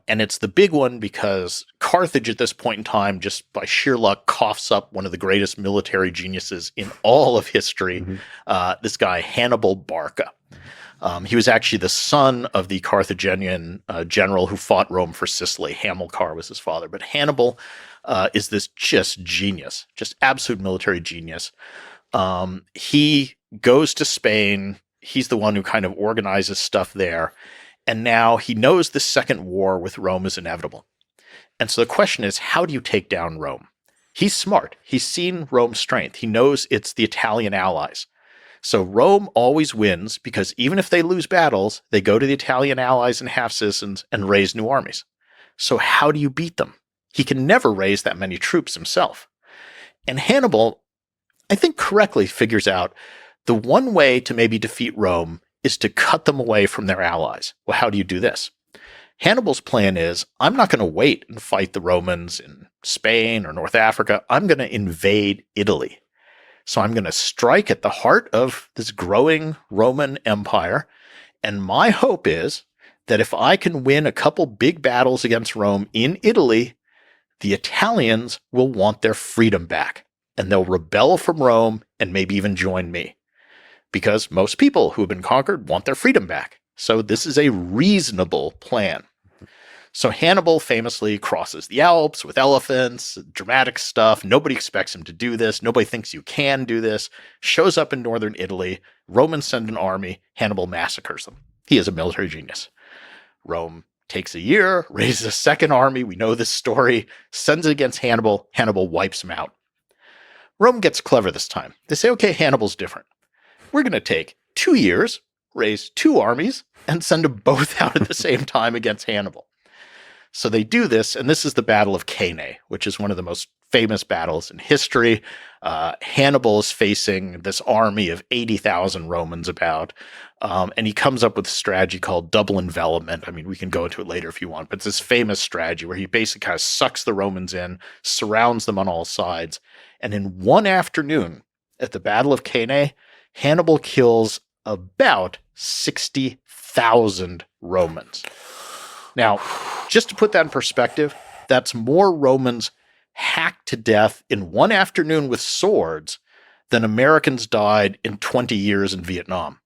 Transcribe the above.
And it's the big one because Carthage at this point in time, just by sheer luck, coughs up one of the greatest military geniuses in all of history, this guy, Hannibal Barca. He was actually the son of the Carthaginian general who fought Rome for Sicily. Hamilcar was his father. But Hannibal is this just genius, just absolute military genius. He goes to Spain. He's the one who kind of organizes stuff there. And now he knows the second war with Rome is inevitable. And so the question is, how do you take down Rome? He's smart. He's seen Rome's strength. He knows it's the Italian allies. So Rome always wins because even if they lose battles, they go to the Italian allies and half-citizens and raise new armies. So how do you beat them? He can never raise that many troops himself. And Hannibal, I think correctly, figures out the one way to maybe defeat Rome is to cut them away from their allies. Well, how do you do this? Hannibal's plan is, I'm not going to wait and fight the Romans in Spain or North Africa. I'm going to invade Italy. So I'm going to strike at the heart of this growing Roman Empire. And my hope is that if I can win a couple big battles against Rome in Italy, the Italians will want their freedom back. And they'll rebel from Rome and maybe even join me. Because most people who have been conquered want their freedom back. So this is a reasonable plan. So Hannibal famously crosses the Alps with elephants, dramatic stuff. Nobody expects him to do this. Nobody thinks you can do this. Shows up in northern Italy. Romans send an army. Hannibal massacres them. He is a military genius. Rome takes a year, raises a second army. We know this story. Sends it against Hannibal. Hannibal wipes him out. Rome gets clever this time. They say, okay, Hannibal's different. We're going to take 2 years, raise 2 armies, and send them both out at the same time against Hannibal. So they do this, and this is the Battle of Cannae, which is one of the most famous battles in history. Hannibal is facing this army of 80,000 Romans about, and he comes up with a strategy called double envelopment. I mean, we can go into it later if you want, but it's this famous strategy where he basically kind of sucks the Romans in, surrounds them on all sides, and in one afternoon at the Battle of Cannae, Hannibal kills about 60,000 Romans. Now, just to put that in perspective, that's more Romans hacked to death in one afternoon with swords than Americans died in 20 years in Vietnam.